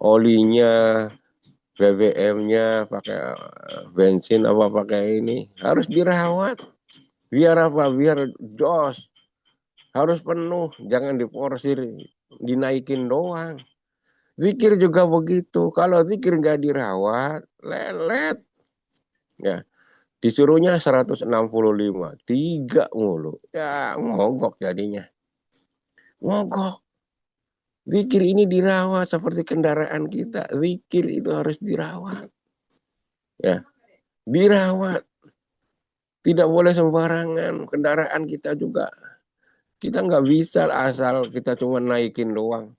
olinya, BBM-nya pakai bensin apa pakai ini, harus dirawat. Biar apa? Biar jos. Harus penuh, jangan diporsir, dinaikin doang. Zikir juga begitu. Kalau zikir nggak dirawat, lelet. Ya, disuruhnya 165, 3 mulu. Ya, mogok jadinya. Mogok. Zikir ini dirawat seperti kendaraan kita. Zikir itu harus dirawat. Ya, dirawat. Tidak boleh sembarangan. Kendaraan kita juga. Kita nggak bisa asal kita cuma naikin doang.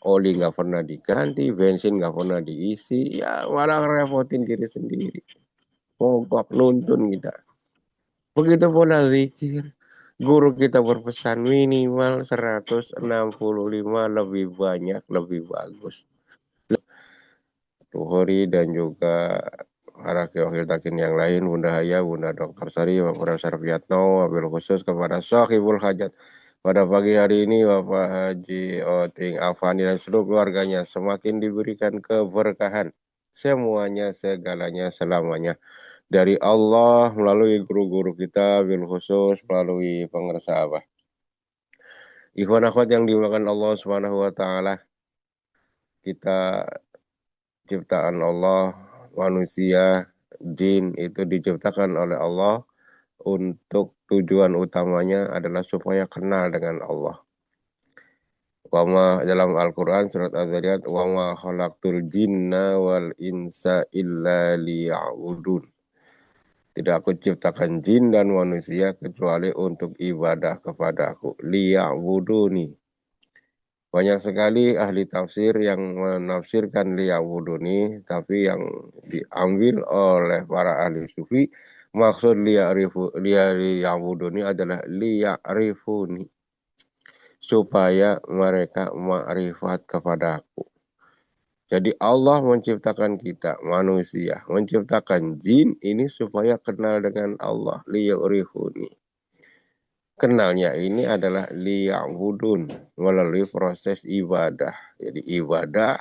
Oli nggak pernah diganti, bensin nggak pernah diisi. Ya, malah repotin diri sendiri. Mogok nuntun kita. Begitu pula zikir. Guru kita berpesan minimal 165, lebih banyak, lebih bagus. Tuhuri dan juga para wakil takin yang lain, Bunda Haya, Bunda Dr. Sari, Bapak Profesor Piatno, wabil khusus kepada Sohibul Hajat. Pada pagi hari ini Bapak Haji Oting Afani dan seluruh keluarganya semakin diberikan keberkahan. Semuanya, segalanya, selamanya. Dari Allah melalui guru-guru kita, bil khusus melalui pengersa Abah. Ikhwan akhwat yang dimuliakan Allah Subhanahu wa taala, kita ciptaan Allah, manusia, jin itu diciptakan oleh Allah untuk tujuan utamanya adalah supaya kenal dengan Allah. Wama dalam Al-Quran surat Az-Zariyat, wama khalaqtul jinna wal insa illa liya'budun. Tidak aku ciptakan jin dan manusia kecuali untuk ibadah kepadaku. Liya'buduni. Banyak sekali ahli tafsir yang menafsirkan liya'buduni, tapi yang diambil oleh para ahli sufi, maksud liya'buduni adalah liya'rifuni. Supaya mereka ma'rifat kepadaku. Jadi Allah menciptakan kita, manusia, menciptakan jin ini supaya kenal dengan Allah, liya'rifuni. Kenalnya ini adalah liya'budun, melalui proses ibadah. Jadi ibadah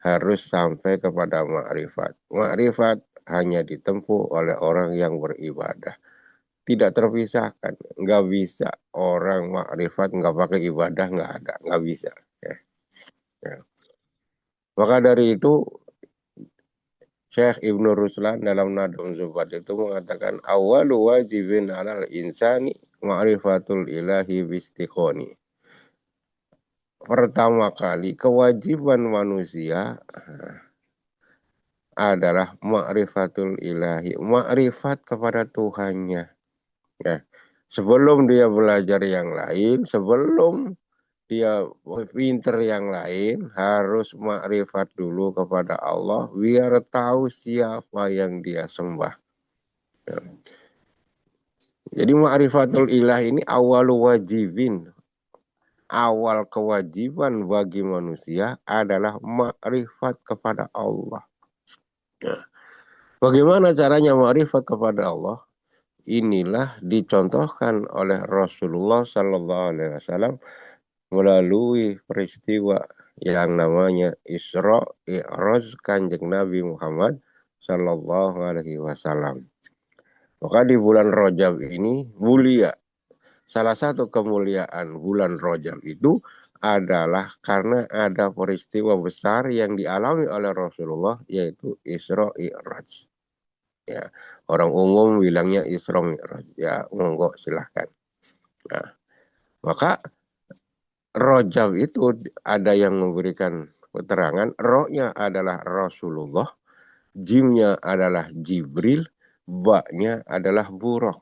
harus sampai kepada ma'rifat. Ma'rifat hanya ditempuh oleh orang yang beribadah. Tidak terpisahkan, nggak bisa orang ma'rifat nggak pakai ibadah, nggak ada, nggak bisa. Ya. Ya. Maka dari itu Syekh Ibnu Ruslan dalam Nadum Zubat itu mengatakan awalu wajibin alal insani ma'rifatul ilahi bistiqoni. Pertama kali kewajiban manusia adalah ma'rifatul ilahi, ma'rifat kepada Tuhannya. Ya. Sebelum dia belajar yang lain, sebelum dia pinter yang lain, harus makrifat dulu kepada Allah biar tahu siapa yang dia sembah. Ya. Jadi ma'rifatul ilah ini awal wajibin. Awal kewajiban bagi manusia adalah makrifat kepada Allah. Ya. Bagaimana caranya makrifat kepada Allah? Inilah dicontohkan oleh Rasulullah Sallallahu Alaihi Wasallam melalui peristiwa yang namanya Isra Mi'raj Kanjeng Nabi Muhammad Sallallahu Alaihi Wasallam. Maka di bulan Rajab ini mulia. Salah satu kemuliaan bulan Rajab itu adalah karena ada peristiwa besar yang dialami oleh Rasulullah, yaitu Isra Mi'raj. Ya, orang umum bilangnya Isra Mi'raj. Ya, monggo silahkan. Nah, maka Rajab itu ada yang memberikan keterangan, rohnya adalah Rasulullah, jimnya adalah Jibril, baknya adalah Buraq.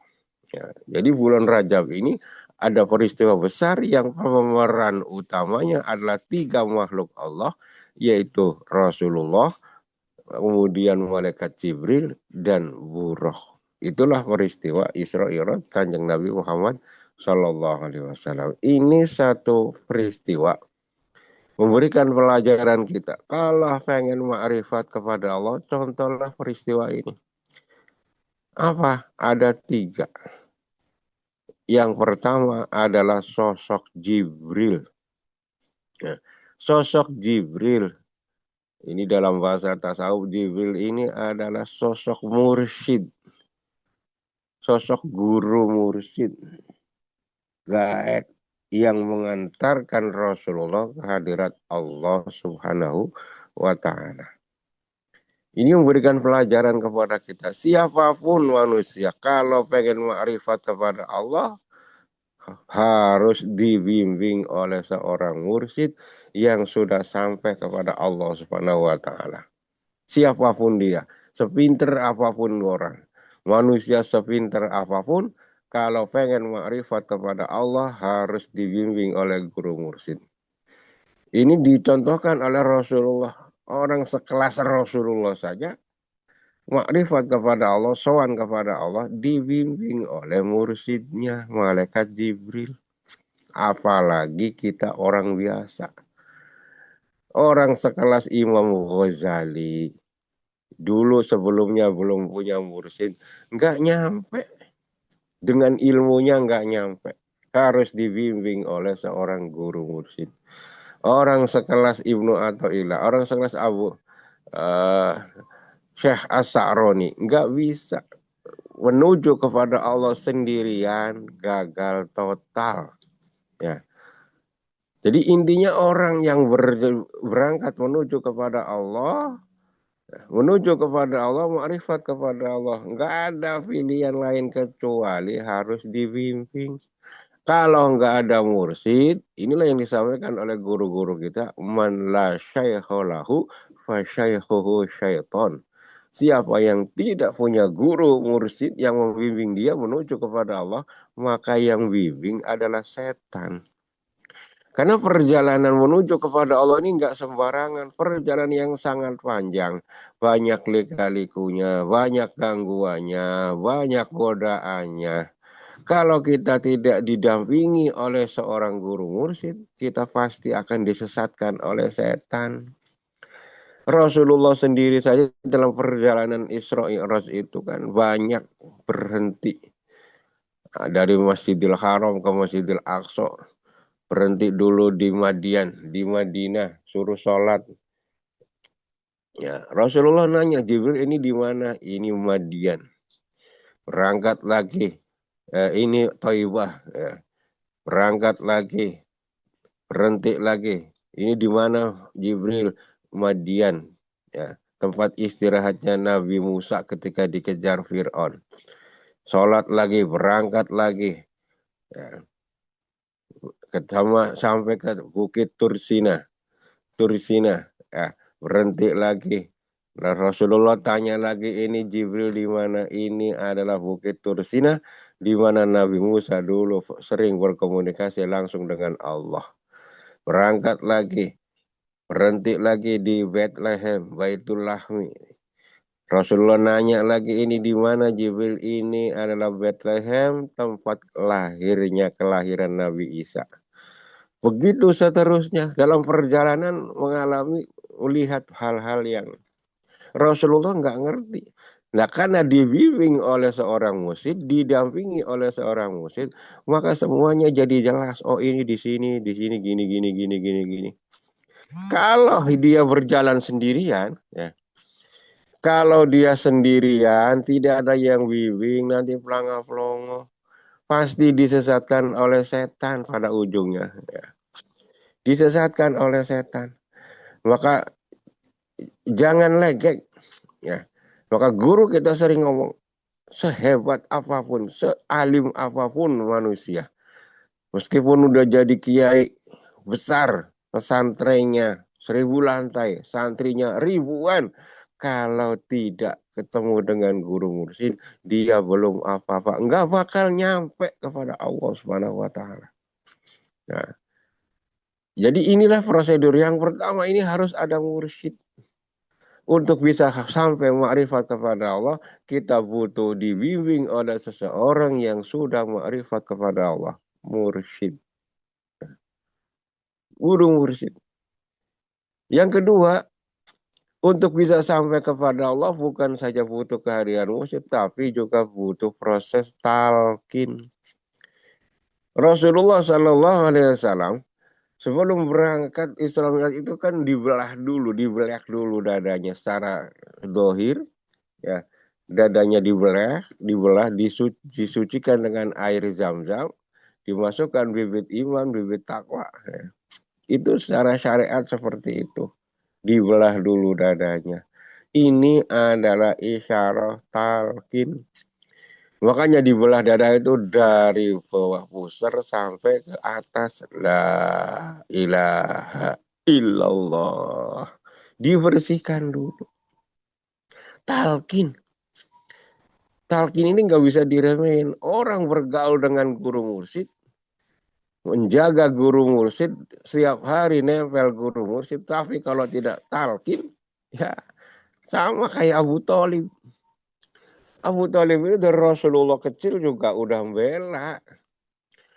Ya, jadi bulan Rajab ini ada peristiwa besar yang pemeran utamanya adalah 3 makhluk Allah, yaitu Rasulullah, kemudian malaikat Jibril, dan Buraq. Itulah peristiwa Isra Mi'raj Kanjeng Nabi Muhammad Sallallahu Alaihi Wasallam. Ini satu peristiwa memberikan pelajaran kita. Kalau pengen ma'rifat kepada Allah, contohlah peristiwa ini. Apa? Ada 3. Yang pertama adalah sosok Jibril. Sosok Jibril Ini dalam bahasa tasawuf, Jibril ini adalah sosok mursyid, sosok guru mursyid, gaib yang mengantarkan Rasulullah ke hadirat Allah Subhanahu wa Ta'ala. Ini memberikan pelajaran kepada kita. Siapapun manusia, kalau pengen ma'rifat kepada Allah, harus dibimbing oleh seorang mursyid yang sudah sampai kepada Allah Subhanahu wa Ta'ala. Siapapun dia, sepinter apapun orang, manusia sepinter apapun, kalau pengen makrifat kepada Allah harus dibimbing oleh guru mursyid. Ini dicontohkan oleh Rasulullah. Orang sekelas Rasulullah saja makrifat kepada Allah, sowan kepada Allah, dibimbing oleh mursyidnya, malaikat Jibril. Apalagi kita orang biasa. Orang sekelas Imam Ghazali, dulu sebelumnya belum punya mursyid, nggak nyampe. Dengan ilmunya nggak nyampe. Harus dibimbing oleh seorang guru mursyid. Orang sekelas Ibnu Athaillah, orang sekelas Syekh As-Sa'roni, nggak bisa menuju kepada Allah sendirian, gagal total. Ya. Jadi intinya orang yang berangkat menuju kepada Allah, ma'rifat kepada Allah. Nggak ada pilihan lain kecuali harus dibimbing. Kalau nggak ada mursyid, inilah yang disampaikan oleh guru-guru kita, man la syaikholahu fa syaikhuhu syaiton. Siapa yang tidak punya guru mursyid yang membimbing dia menuju kepada Allah, maka yang bimbing adalah setan. Karena perjalanan menuju kepada Allah ini nggak sembarangan. Perjalanan yang sangat panjang. Banyak lika-likunya, banyak gangguannya, banyak godaannya. Kalau kita tidak didampingi oleh seorang guru mursyid, kita pasti akan disesatkan oleh setan. Rasulullah sendiri saja dalam perjalanan Isra Mi'raj itu kan banyak berhenti. Dari Masjidil Haram ke Masjidil Aqsa. Berhenti dulu di Madinah, suruh sholat. Ya, Rasulullah nanya, Jibril ini di mana? Ini Madian. Berangkat lagi, ini Thaibah. Ya. Berangkat lagi, berhenti lagi. Ini di mana Jibril? Madian. Ya, tempat istirahatnya Nabi Musa ketika dikejar Fir'aun. Sholat lagi, berangkat lagi. Ya. Sampai ke Bukit Tursina. Ya, berhenti lagi. Nah, Rasulullah tanya lagi, ini Jibril di mana? Ini adalah Bukit Tursina, di mana Nabi Musa dulu sering berkomunikasi langsung dengan Allah. Berangkat lagi, berhenti lagi di Bethlehem, Baitul Lahmi. Rasulullah nanya lagi, ini di mana Jibril? Ini adalah Bethlehem, tempat kelahiran Nabi Isa. Begitu seterusnya dalam perjalanan melihat hal-hal yang Rasulullah nggak ngerti. Nah, karena dibimbing oleh seorang mursyid, didampingi oleh seorang mursyid, maka semuanya jadi jelas. Oh, ini di sini, gini, gini, gini, gini, gini. Kalau dia berjalan sendirian, ya, kalau dia sendirian, tidak ada yang bimbing, nanti pelangga-pelongo, pasti disesatkan oleh setan pada ujungnya. Ya. Disesatkan oleh setan. Maka jangan legek. Ya. Maka guru kita sering ngomong, sehebat apapun, sealim apapun manusia, meskipun udah jadi kiai besar, pesantrennya 1000 lantai, santrinya ribuan, kalau tidak ketemu dengan guru mursyid, dia belum apa-apa, nggak bakal nyampe kepada Allah Subhanahu wa Ta'ala. Nah, jadi inilah prosedur. Yang pertama, ini harus ada mursyid. Untuk bisa sampai makrifat kepada Allah, kita butuh dibimbing oleh seseorang yang sudah makrifat kepada Allah. Mursyid. Guru mursyid. Yang kedua, untuk bisa sampai kepada Allah bukan saja butuh kehadiran mursyid, tapi juga butuh proses talqin. Rasulullah SAW Sebelum berangkat Isra Mi'raj itu kan dibelah dulu, dibelek dulu dadanya secara dohir, ya. Dadanya dibelah, disucikan dengan air zam-zam, dimasukkan bibit iman, bibit takwa. Ya. Itu secara syariat seperti itu. Dibelah dulu dadanya. Ini adalah isyarat talqin. Makanya dibelah dada itu dari bawah pusar sampai ke atas. La ilaha illallah. Dibersihkan dulu. Talqin. Talqin ini nggak bisa diremehin. Orang bergaul dengan guru mursyid, menjaga guru mursyid, setiap hari nempel guru mursyid. Tapi kalau tidak talqin, ya sama kayak Abu Thalib. Abu Thalib itu dari Rasulullah kecil juga udah membela.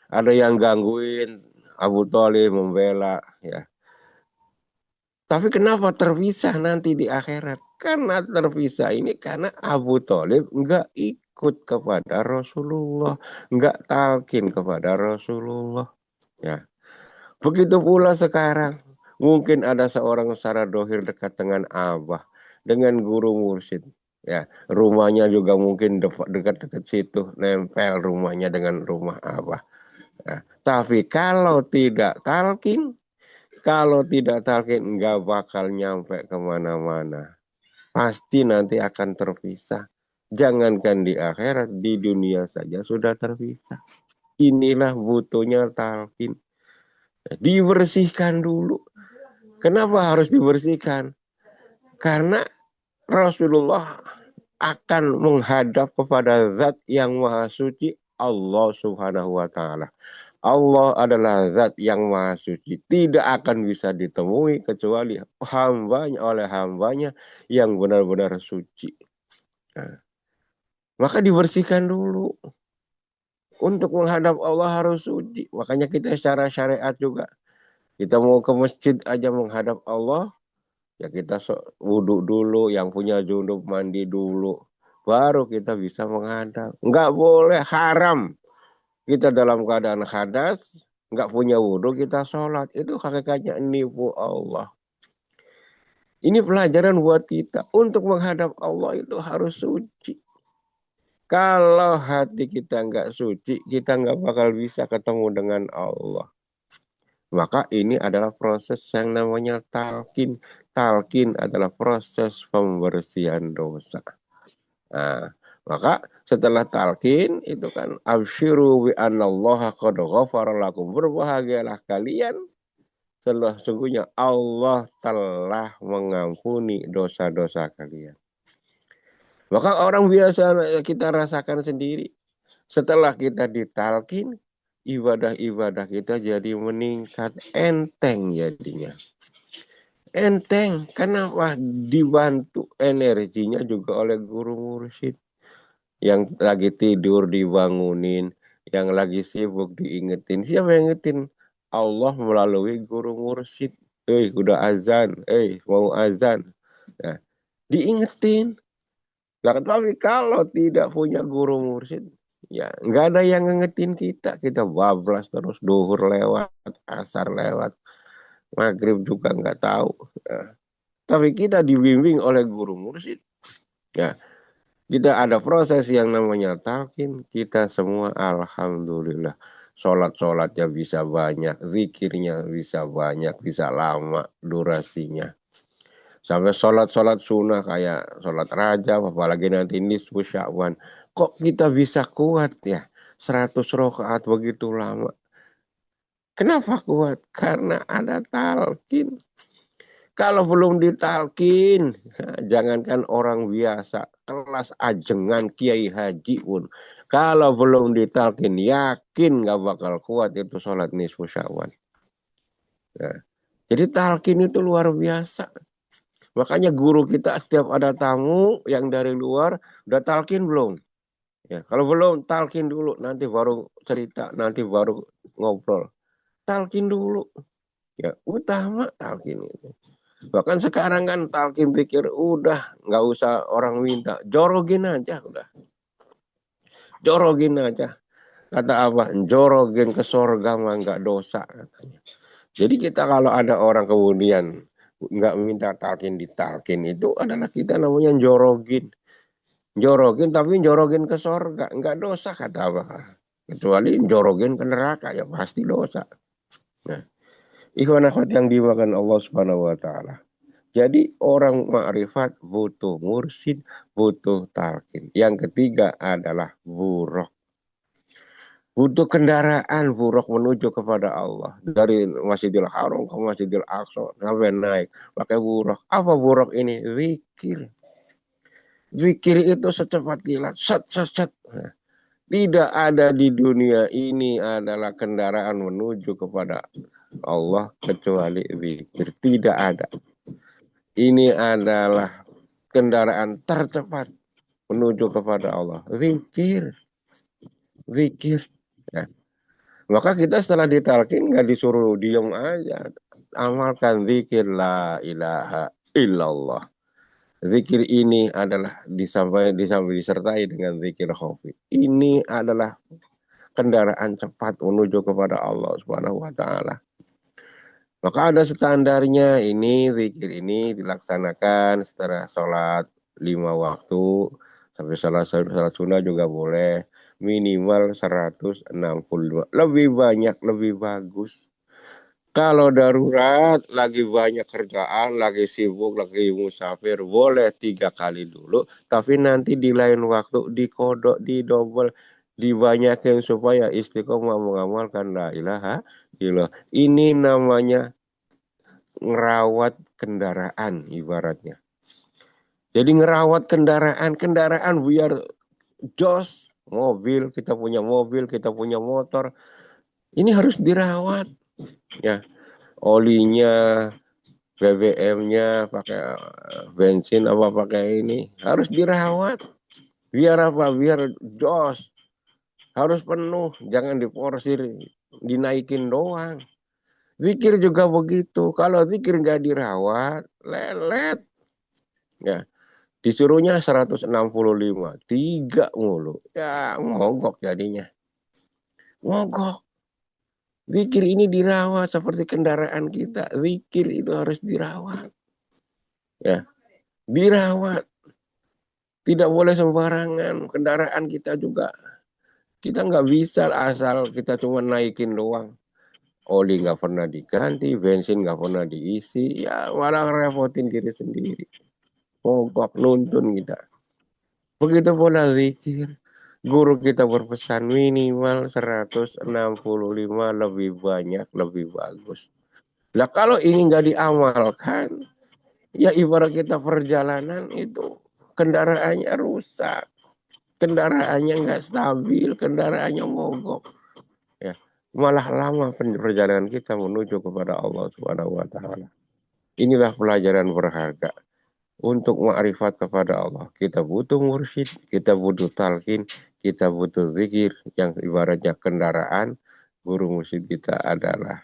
Ada yang gangguin Abu Thalib membela, ya. Tapi kenapa terpisah nanti di akhirat? Karena terpisah ini karena Abu Thalib nggak ikut kepada Rasulullah, nggak talkin kepada Rasulullah. Ya, begitu pula sekarang. Mungkin ada seorang secara dohir dekat dengan Abah, dengan guru mursyid. Ya, rumahnya juga mungkin dekat-dekat situ, nempel rumahnya dengan rumah Abah. Ya. Tapi kalau tidak talqin nggak bakal nyampe kemana-mana. Pasti nanti akan terpisah. Jangankan di akhirat, di dunia saja sudah terpisah. Inilah butuhnya talqin. Dibersihkan dulu. Kenapa harus dibersihkan? Karena Rasulullah akan menghadap kepada zat yang maha suci, Allah subhanahu wa ta'ala. Allah adalah zat yang maha suci. Tidak akan bisa ditemui kecuali oleh hambanya yang benar-benar suci. Nah, maka dibersihkan dulu. Untuk menghadap Allah harus suci. Makanya kita secara syariat juga. Kita mau ke masjid aja menghadap Allah. Ya kita wudhu dulu. Yang punya junub mandi dulu. Baru kita bisa menghadap. Nggak boleh, haram. Kita dalam keadaan hadas, nggak punya wudhu, kita sholat. Itu hakikatnya nipu Allah. Ini pelajaran buat kita. Untuk menghadap Allah itu harus suci. Kalau hati kita nggak suci, kita nggak bakal bisa ketemu dengan Allah. Maka ini adalah proses yang namanya talqin. Talqin adalah proses pembersihan dosa. Nah, maka setelah talqin itu kan absyiru bi anallaha qad ghafara lakum. Berbahagialah kalian setelah sungguhnya Allah telah mengampuni dosa-dosa kalian. Maka orang biasa kita rasakan sendiri. Setelah kita ditalkin, ibadah-ibadah kita jadi meningkat, enteng jadinya. Enteng, kenapa? Dibantu energinya juga oleh guru mursyid. Yang lagi tidur dibangunin, yang lagi sibuk diingetin. Siapa yang ingetin? Allah melalui guru mursyid. Udah azan, mau azan. Nah, diingetin. Nah, tapi kalau tidak punya guru mursyid, ya nggak ada yang ngingetin kita. Kita bablas terus, duhur lewat, asar lewat, maghrib juga nggak tahu. Nah, tapi kita dibimbing oleh guru mursyid. Ya, kita ada proses yang namanya talqin. Kita semua alhamdulillah. Sholat-sholatnya bisa banyak, zikirnya bisa banyak, bisa lama durasinya. Sampai sholat-sholat sunnah kayak sholat rajab, apalagi nanti nisfu Sya'ban. Kok kita bisa kuat ya? 100 rakaat begitu lama. Kenapa kuat? Karena ada talqin. Kalau belum ditalkin, jangankan orang biasa, kelas ajengan kiai haji pun. Kalau belum ditalkin, yakin gak bakal kuat itu sholat nisfu Sya'ban. Nah, jadi talkin itu luar biasa. Makanya guru kita setiap ada tamu yang dari luar, udah talkin belum? Ya, kalau belum, talkin dulu. Nanti baru cerita, nanti baru ngobrol. Talkin dulu. Ya, utama talkin itu. Bahkan sekarang kan talkin pikir udah nggak usah orang minta, jorogin aja udah. Jorogin aja. Kata apa? Jorogin ke sorga mah nggak dosa katanya. Jadi kita kalau ada orang kemudian nggak minta talkin ditalkin, itu adalah kita namanya jorogin. Jorogin tapi jorogin ke sorga. Nggak dosa kata apa. Kecuali jorogin ke neraka ya pasti dosa. Nah, ikhwan akhwat yang dimakan Allah Subhanahu wa taala. Jadi orang makrifat butuh mursyid, butuh talkin. Yang ketiga adalah buruk. Butuh kendaraan buruk menuju kepada Allah. Dari Masjidil Haram ke Masjidil Aqsa sampai naik pakai buruk. Apa buruk ini? Zikir. Zikir itu secepat kilat. Set, set, set. Nah, tidak ada di dunia ini adalah kendaraan menuju kepada Allah kecuali zikir. Tidak ada. Ini adalah kendaraan tercepat menuju kepada Allah. Zikir. Zikir. Ya. Maka kita setelah ditalkin nggak disuruh diem aja. Amalkan zikir la ilaha illallah. Zikir ini adalah disertai dengan zikir khafi. Ini adalah kendaraan cepat menuju kepada Allah Subhanahu wa taala. Maka ada standarnya, ini zikir ini dilaksanakan setelah sholat 5 waktu, sampai sholat sunnah juga boleh, minimal 165. Lebih banyak lebih bagus. Kalau darurat, lagi banyak kerjaan, lagi sibuk, lagi musafir, boleh 3 kali dulu. Tapi nanti di lain waktu dikodok, didobel, dibanyakin supaya istiqomah mengamalkan la ilaha illallah. Ini namanya ngerawat kendaraan ibaratnya. Jadi ngerawat kendaraan biar jos. Mobil, kita punya motor. Ini harus dirawat. Ya, olinya, BBM-nya pakai bensin apa pakai ini harus dirawat. Biar apa? Biar jos. Harus penuh, jangan diporsir, dinaikin doang. Zikir juga begitu. Kalau zikir nggak dirawat, lelet. Ya, disuruhnya 165, 3 mulu. Ya, mogok jadinya. Mogok. Zikir ini dirawat seperti kendaraan kita. Zikir itu harus dirawat. Ya, dirawat. Tidak boleh sembarangan. Kendaraan kita juga. Kita nggak bisa asal kita cuma naikin doang. Oli nggak pernah diganti, bensin nggak pernah diisi. Ya malah repotin diri sendiri. Mogok nuntun kita. Begitu pula zikir. Guru kita berpesan minimal 165, lebih banyak, lebih bagus. Nah kalau ini nggak diamalkan, ya ibarat kita perjalanan itu kendaraannya rusak. Kendaraannya nggak stabil, kendaraannya mogok. Ya, malah lama perjalanan kita menuju kepada Allah Subhanahu wa taala. Inilah pelajaran berharga. Untuk makrifat kepada Allah, kita butuh mursyid, kita butuh talqin, kita butuh zikir yang ibaratnya kendaraan. Guru mursyid kita adalah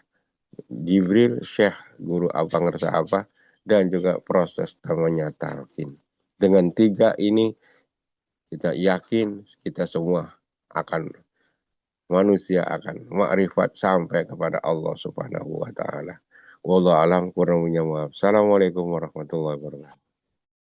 Jibril, Syekh, guru apa ngerasa apa, dan juga proses namanya talqin. Dengan 3 ini kita yakin kita semua akan manusia akan makrifat sampai kepada Allah Subhanahu wa taala. Wallahu alam, kurang punya maaf. Assalamualaikum warahmatullahi wabarakatuh.